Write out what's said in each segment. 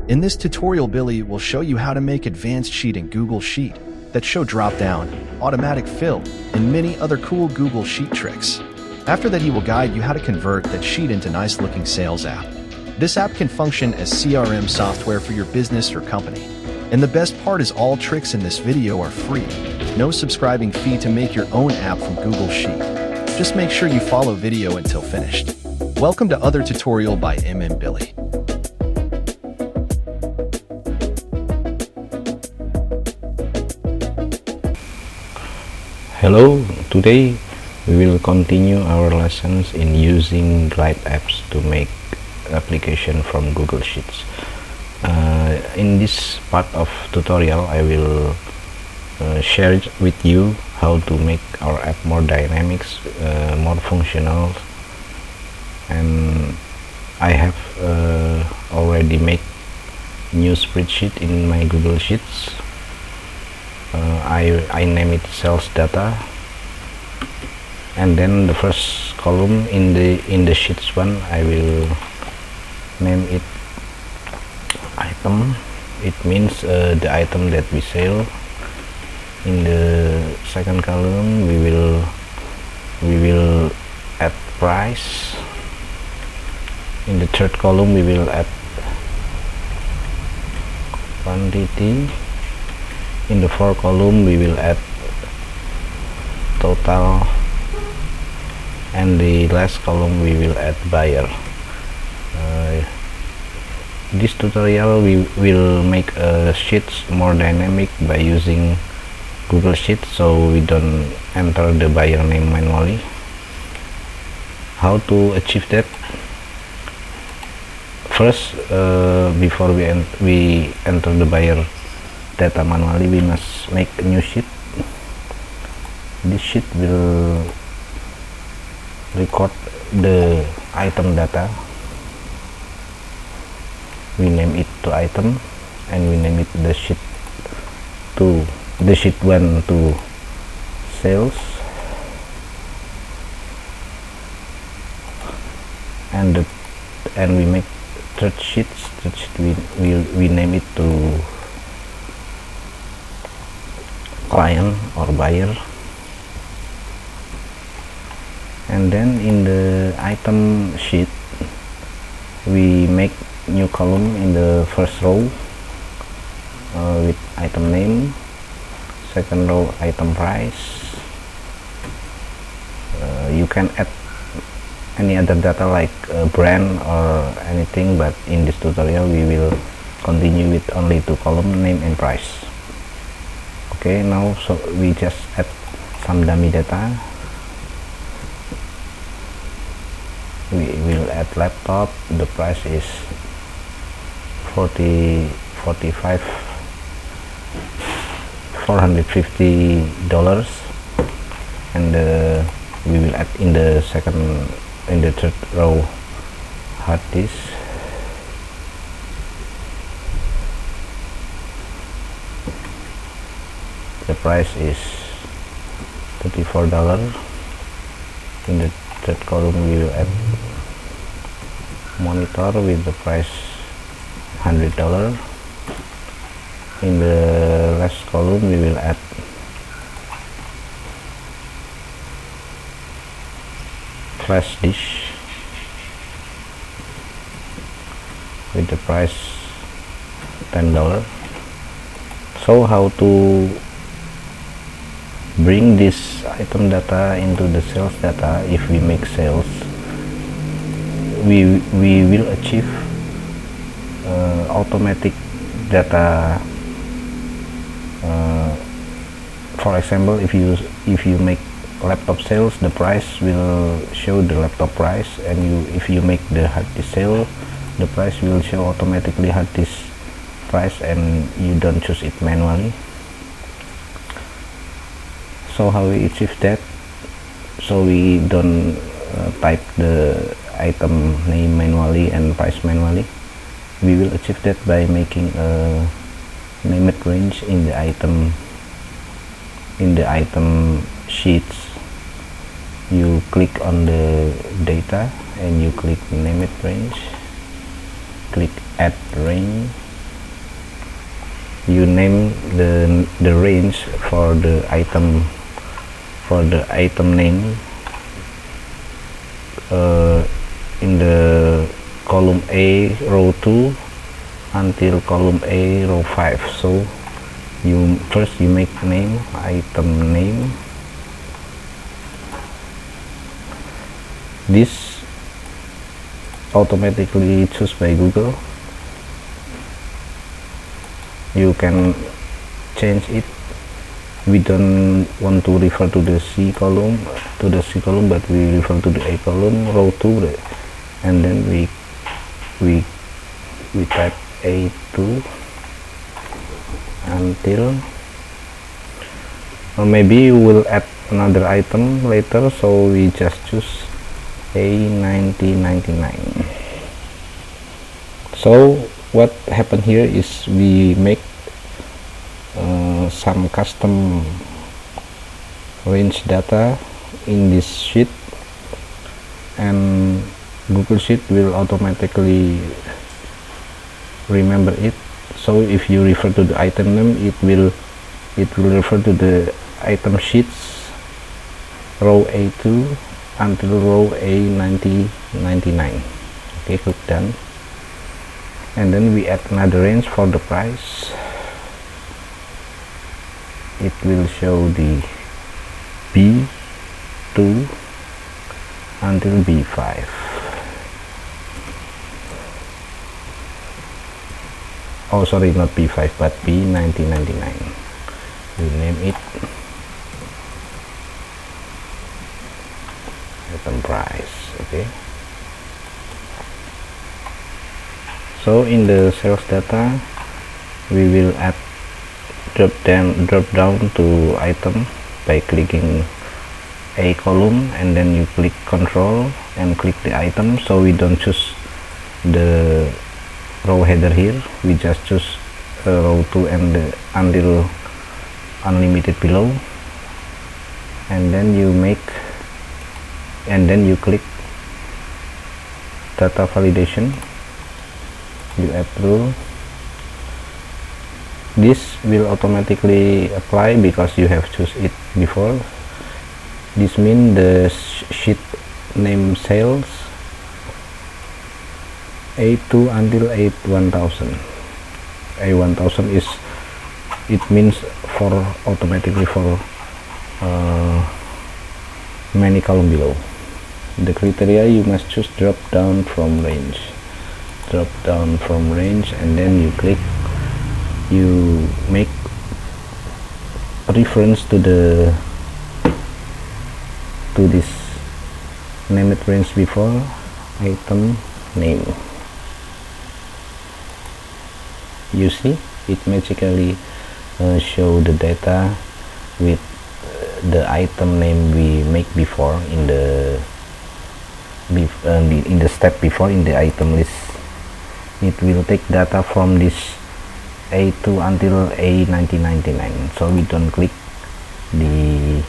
In this tutorial, Billy will show you how to make advanced sheet in Google Sheet that show drop-down, automatic fill, and many other cool Google Sheet tricks. After that, he will guide you how to convert that sheet into nice-looking sales app. This app can function as CRM software for your business or company. And the best part is all tricks in this video are free. No subscribing fee to make your own app from Google Sheet. Just make sure you follow video until finished. Welcome to Other Tutorial by Billy. Hello, today we will continue our lessons in using Drive apps to make application from Google Sheets. In this part of tutorial, I will share with you how to make our app more dynamics, more functional, and I have already made new spreadsheet in my Google Sheets. I name it sales data, and then the first column in the sheets one I will name it item. It means the item that we sell. In the second column we will add price. In the third column we will add quantity. In the fourth column we will add total, and the last column we will add buyer. This tutorial we will make sheets more dynamic by using Google Sheets, so we don't enter the buyer name manually. How to achieve that? First, before we enter the buyer data manually, we must make a new sheet. This sheet will record the item data. We name it to item, and we name it the sheet 1 to sales, and we make third sheet we name it to client or buyer. And then in the item sheet we make new column in the first row with item name, second row item price. You can add any other data like brand or anything, but in this tutorial we will continue with only two columns, name and price. Okay, now so we just add some dummy data. We will add laptop. The price is $450, and we will add in the third row hard disk. The price is $34. In the third column we will add monitor with the price $100. In the last column we will add flash disk with the price $10. So how to bring this item data into the sales data? If we make sales, we will achieve automatic data. For example, if you make laptop sales, the price will show the laptop price, and if you make the hard disk sale, the price will show automatically hard disk price, and you don't choose it manually. So how we achieve that? So we don't type the item name manually and price manually. We will achieve that by making a named range in the item sheets. You click on the data and you click named range, click add range, you name the range for the item name in the column A row 2 until column A row 5. So you first make name, item name. This automatically choose by Google. You can change it. We don't want to refer to the C column, but we refer to the A column, row 2, and then we type A2 until, or maybe you will add another item later, so we just choose A9099. So what happened here is we make some custom range data in this sheet, and Google Sheet will automatically remember it. So if you refer to the item name, it will refer to the item sheets row A2 until row A9099. Okay, click done, and then we add another range for the price. It will show the B2 until B5. Oh, sorry, not B5 but B9099. We name it item price. Okay, so in the sales data we will add drop down to item by clicking A column, and then you click control and click the item. So we don't choose the row header here, we just choose row 2 and until unlimited below, and then you click data validation, you approve. This will automatically apply because you have choose it before. This means the sheet name sales A2 until A1000. A1000 is, it means for automatically for many column below. The criteria, you must choose drop down from range, and then you click, you make reference to this named range before, item name. You see it magically show the data with the item name we make before in the step before in the item list. It will take data from this A2 until A9099, so we don't click the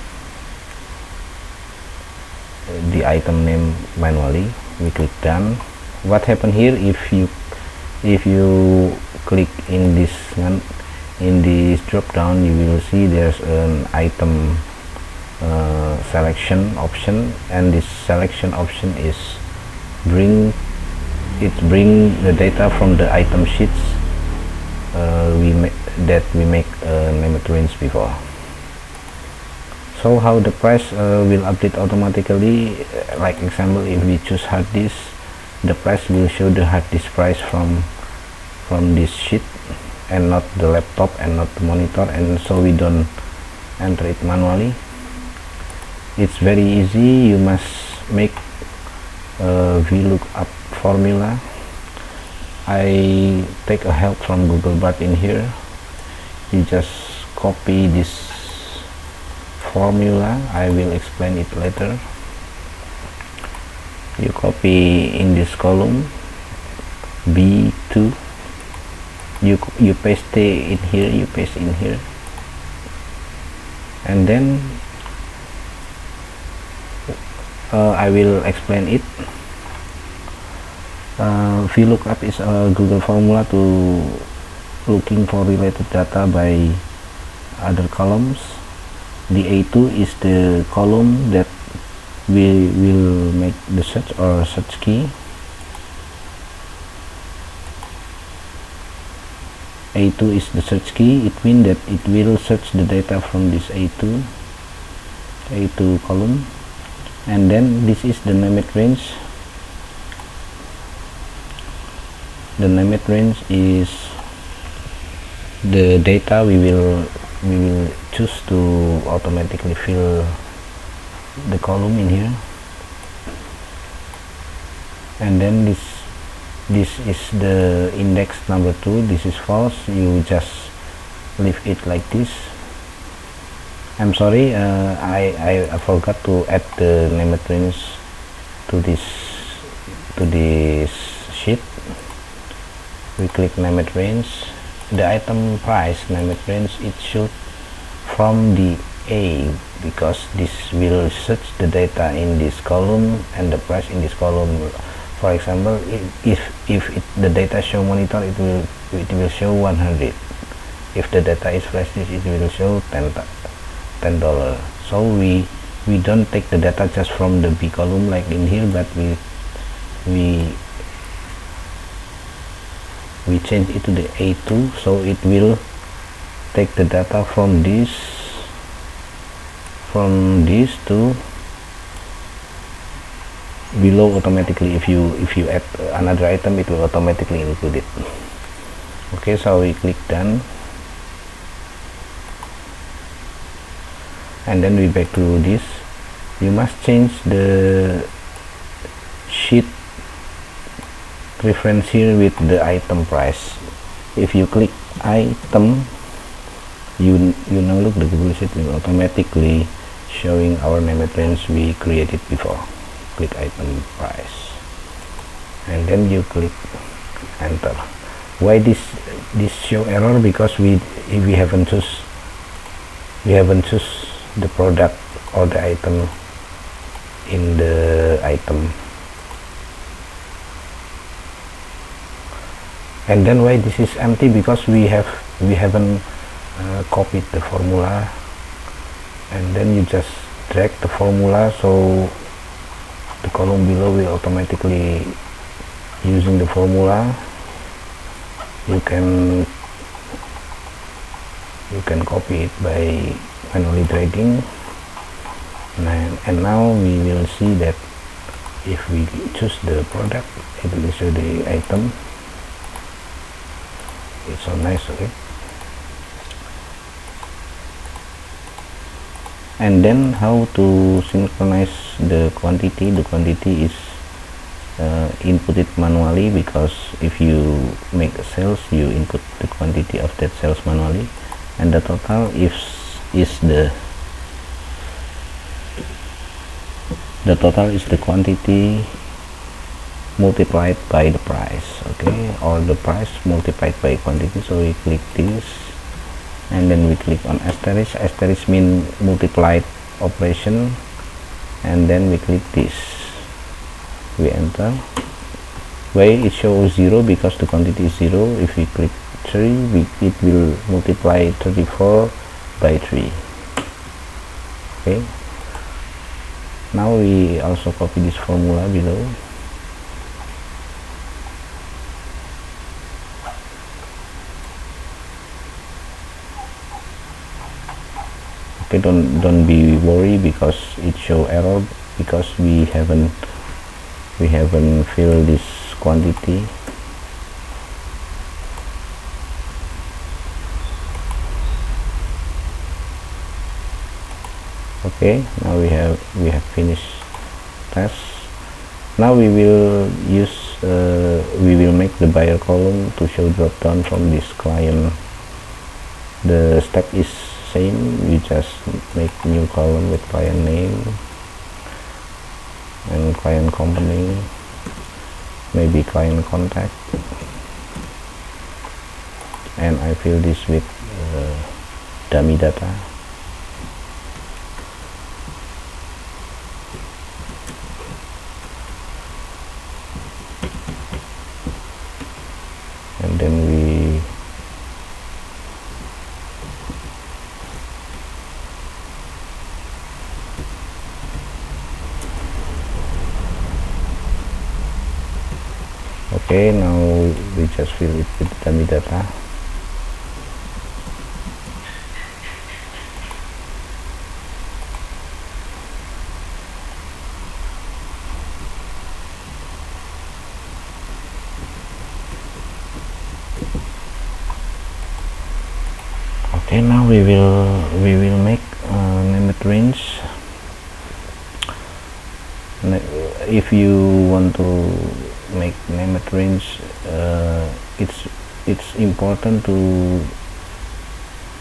item name manually, we click done. What happened here, if you click in this drop down, you will see there's an item selection option, and this selection option is bring the data from the item sheets we make named range before. So how the price will update automatically, like example, if we choose hard disk, the price will show the hard disk price from this sheet and not the laptop and not the monitor, and so we don't enter it manually. It's very easy. You must make a VLOOKUP formula. I take a help from Google, but in here you just copy this formula. I will explain it later. You copy in this column B2, you paste it here, you paste in here, and then I will explain it. VLOOKUP is a Google formula to looking for related data by other columns. The A2 is the column that we will make the search or search key. A2 is the search key. It means that it will search the data from this A2 column, and then this is the named range. The named range is the data we will choose to automatically fill the column in here, and then this is the index number 2. This is false. You just leave it like this. I'm sorry, I forgot to add the named range to this sheet. We click named range. The item price named range, it should from the A, because this will search the data in this column and the price in this column. For example, if the data show monitor, it will show 100. If the data is flash disk, it will show $10. So we don't take the data just from the B column like in here, but we change it to the A2, so it will take the data from this to below automatically. If you add another item, it will automatically include it. Okay, so we click done, and then we back to this. You must change the sheet reference here with the item price. If you click item, you now look, the Google Sheet will automatically showing our named range we created before. Click item price, and then you click enter. Why this show error? Because we haven't choose the product or the item in the item. And then why this is empty? Because we haven't copied the formula, and then you just drag the formula, so the column below will automatically using the formula. You can copy it by manually dragging, and now we will see that if we choose the product, it will show the item. It's so nice. Okay, and then how to synchronize the quantity? The quantity is inputted manually, because if you make a sales, you input the quantity of that sales manually, and the total is the quantity multiplied by the price. Okay, or the price multiplied by quantity. So we click this, and then we click on asterisk. Asterisk mean multiplied operation, and then we click this, we enter. Why it shows 0? Because the quantity is 0. If we click 3, it will multiply 34 by 3. Okay, now we also copy this formula below. Okay, don't be worried because it show error, because we haven't filled this quantity. Okay, now we have finished test. Now we will make the buyer column to show drop down from this client. The step is same. We just make new column with client name and client company, maybe client contact, and I fill this with dummy data. And then we Okay, now we just fill it with dummy data. Okay, now we will make named range. If you want to make named range, it's important to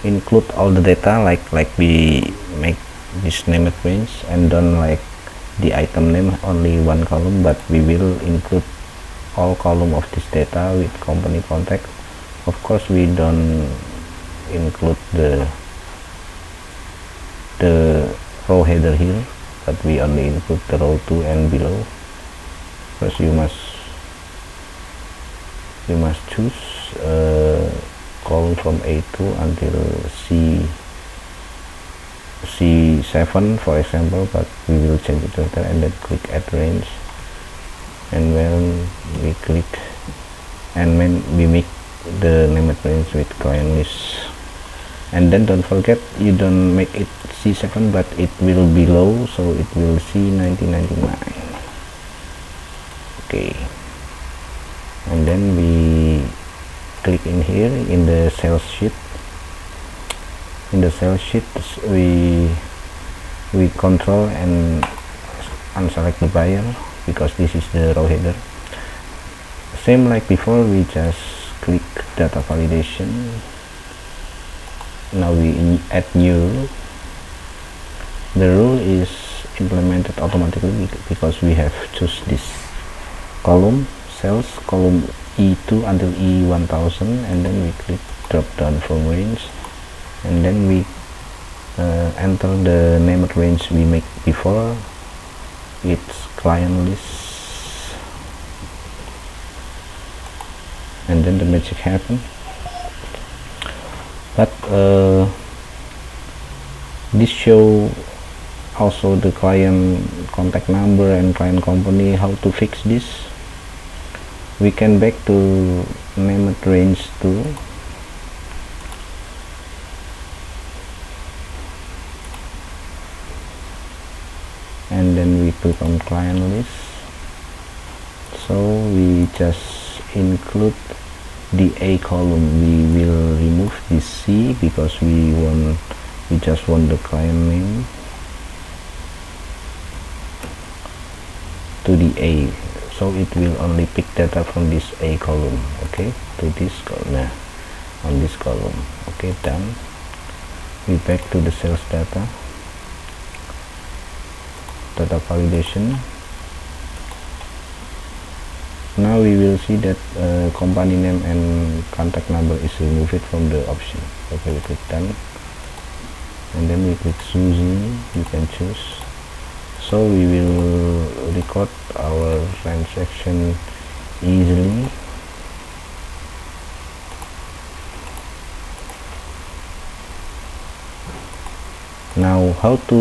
include all the data, like we make this named range and don't like the item name only one column, but we will include all column of this data with company contact. Of course, we don't include the row header here, but we only include the row 2 and below. First you must choose column from A2 until C7 for example, but we will change it later, and then click add range. And when we click and when we make the named range with client list, and then don't forget, you don't make it C7 but it will be low, so it will C1999. Okay, and then we click in here in the sales sheet. In the sales sheet we control and unselect the buyer because this is the row header. Same like before, we just click data validation. Now we add new rule. The rule is implemented automatically because we have choose this column, sales column E2 until E1000, and then we click drop down from range, and then we enter the named range we make before. It's client list, and then the magic happen. But this show also the client contact number and client company. How to fix this? We can back to named range 2, and then we click on client list. So we just include the A column. We will remove this C because we just want the client name to the A, so it will only pick data from this A column. Okay, to this column, on this column. Okay, done. We back to the sales data validation. Now we will see that company name and contact number is removed from the option. Okay, we click done, and then we click Suzy. You can choose. So we will record our transaction easily. Now how to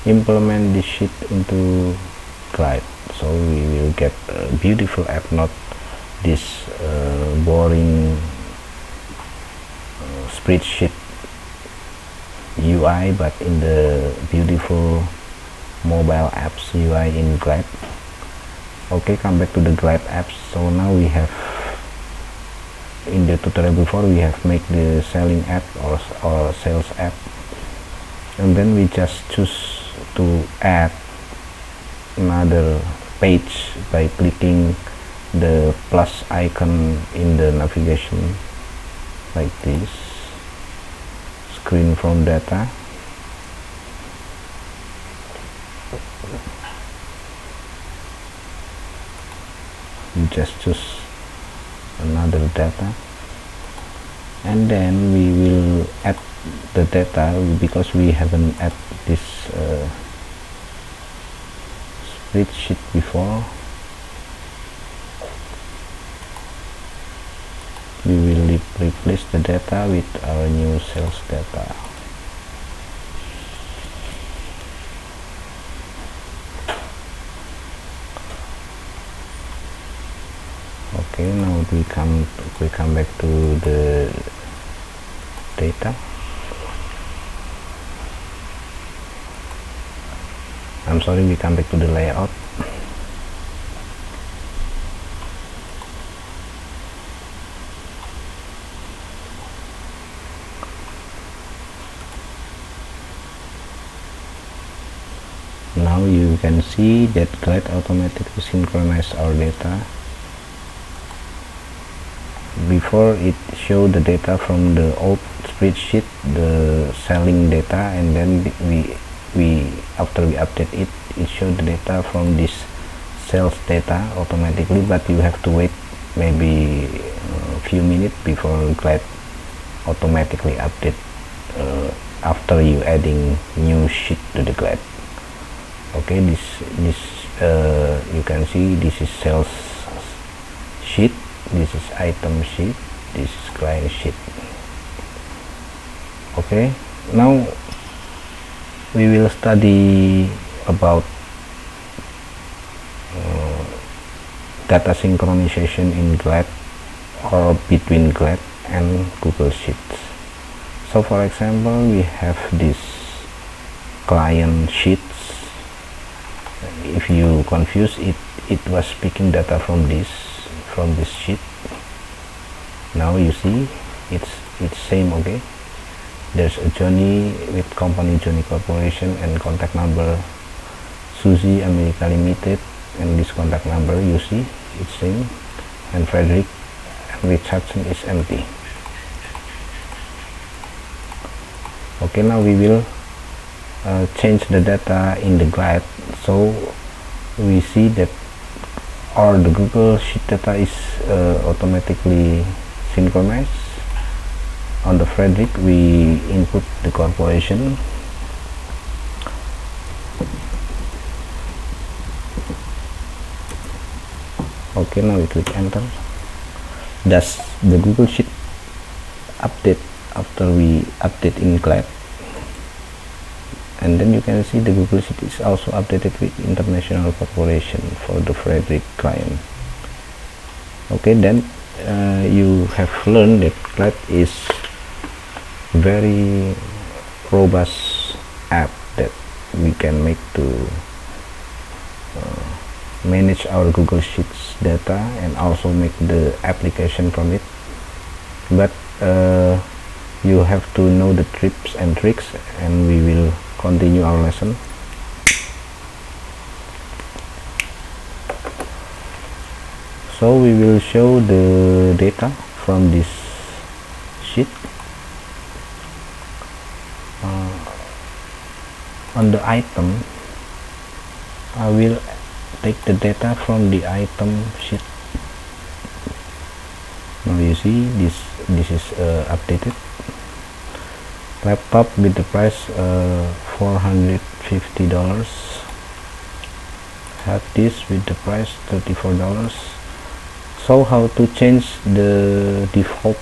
implement this sheet into Glide? So we will get a beautiful app, not this boring spreadsheet UI, but in the beautiful mobile apps UI in Glide. Okay, come back to the Glide apps. So now we have, in the tutorial before, we have made the selling app or sales app, and then we just choose to add another page by clicking the plus icon in the navigation, like this. Screen from data. You just choose another data, and then we will add the data because we haven't add this spreadsheet before. We will replace the data with our new sales data. Okay, now we come back to the data. I'm sorry, we come back to the layout. Now you can see that Glide automatically synchronize our data. Before it showed the data from the old spreadsheet, the selling data, and then after we update it showed the data from this sales data automatically, but you have to wait maybe a few minutes before Glide automatically update after you adding new sheet to the Glide. Okay, this you can see this is sales sheet, this is item sheet, this is client sheet. Okay, now we will study about data synchronization in Glide or between Glide and Google Sheets. So for example, we have this client sheets. If you confuse it, it was picking data from this sheet. Now you see it's same. Okay, there's a Johnny with company Johnny Corporation and contact number Suzy America Limited, and this contact number you see it's same, and Frederick and Richardson is empty. Okay, now we will change the data in the Glide, so we see that the Google Sheet data is automatically synchronized. On the Frederick we input the corporation. Okay, now we click enter. Does the Google Sheet update after we update in Glide? And then you can see the Google Sheet is also updated with International Corporation for the Frederick client. Okay, then you have learned that Glide is very robust app that we can make to manage our Google Sheets data and also make the application from it. But you have to know the tips and tricks, and we will continue our lesson. So we will show the data from this sheet. On the item, I will take the data from the item sheet. Now you see this is updated. Laptop with the price $450. Hard disk with the price $34. So how to change the default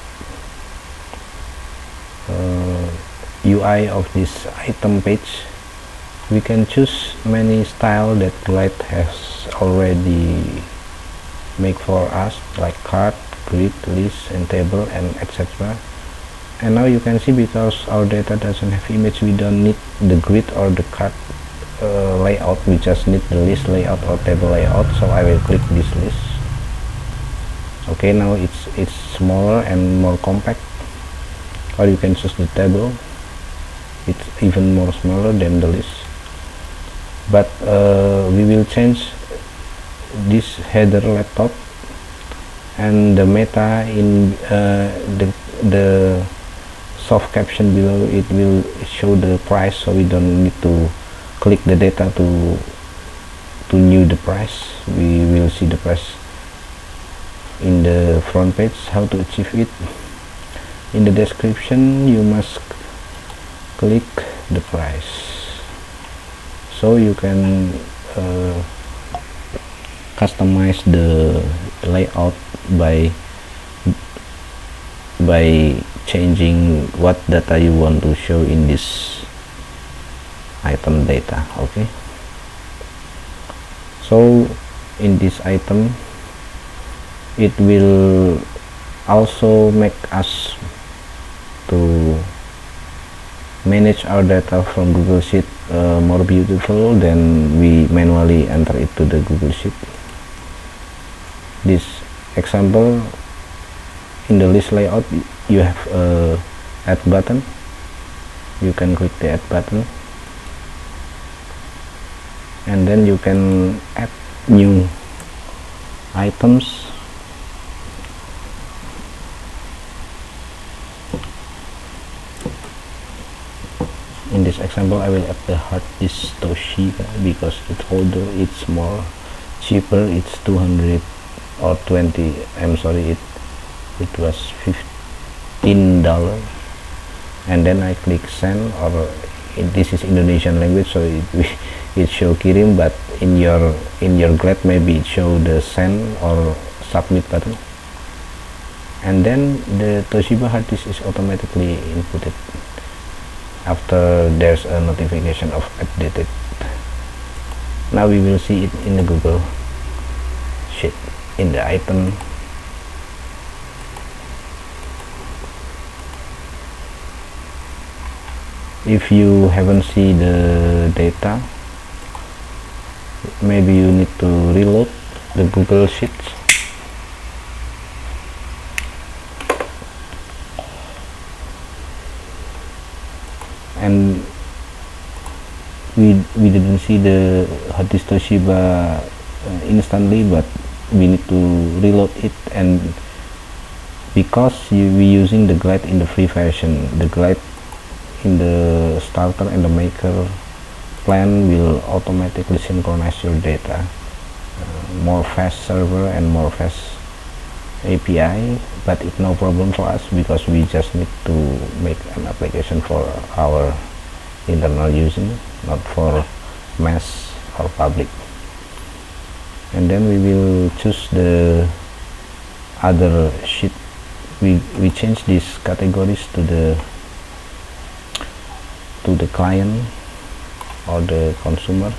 UI of this item page? We can choose many style that Glide has already make for us, like card, grid, list, and table, and etc. And now you can see, because our data doesn't have image, we don't need the grid or the card layout, we just need the list layout or table layout. So I will click this list. Okay, now it's smaller and more compact. Or you can choose the table, it's even more smaller than the list. But we will change this header laptop and the meta in the soft caption below. It will show the price, so we don't need to click the data to new the price. We will see the price in the front page. How to achieve it? In the description you must click the price, so you can customize the layout by changing what data you want to show in this item data. Okay, so in this item it will also make us to manage our data from Google Sheet more beautiful than we manually enter it to the Google Sheet. This example, in the list layout you have a add button. You can click the add button and then you can add new items. In this example I will add the hard disk Toshiba because although it's more cheaper, it's 200 or 20, I'm sorry, it was $15, and then I click send, or this is Indonesian language so it show kirim, but in your Glad maybe it show the send or submit button, and then the Toshiba hard disk is automatically inputted after there's a notification of updated. Now we will see it in the Google Sheet in the item. If you haven't seen the data, maybe you need to reload the Google Sheets. And we didn't see the hard disk Toshiba instantly, but we need to reload it, and because we using the Glad in the free version, the Glad in the starter and the maker plan will automatically synchronize your data, more fast server and more fast API, but it's no problem for us because we just need to make an application for our internal using, not for mass or public. And then we will choose the other sheet. We change these categories to the client or the consumer.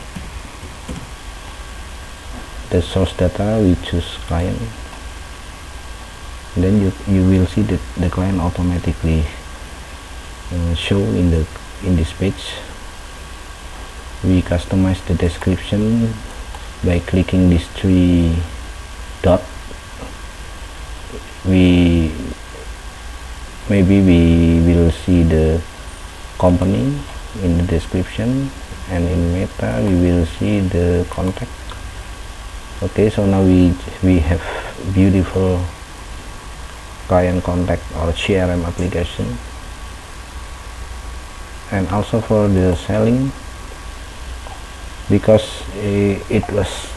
The source data we choose client, then you will see that the client automatically show in this page. We customize the description by clicking these three dots. Maybe we will see the company in the description, and in meta we will see the contact. Okay, so now we have beautiful client contact or CRM application. And also for the selling, because it was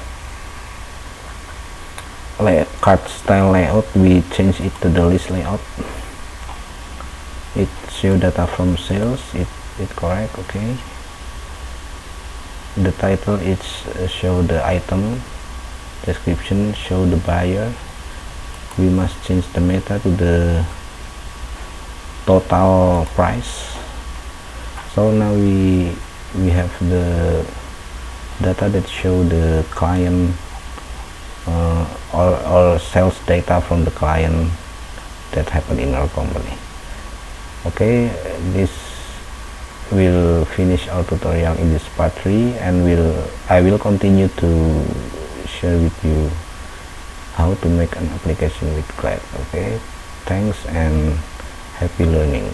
card style layout, we change it to the list layout. It show data from sales, it correct. Okay, the title is show the item, description show the buyer. We must change the meta to the total price. So now we have the data that show the client or sales data from the client that happened in our company. Okay, this will finish our tutorial in this part 3, and I will continue to share with you how to make an application with Glad. Okay, thanks and happy learning.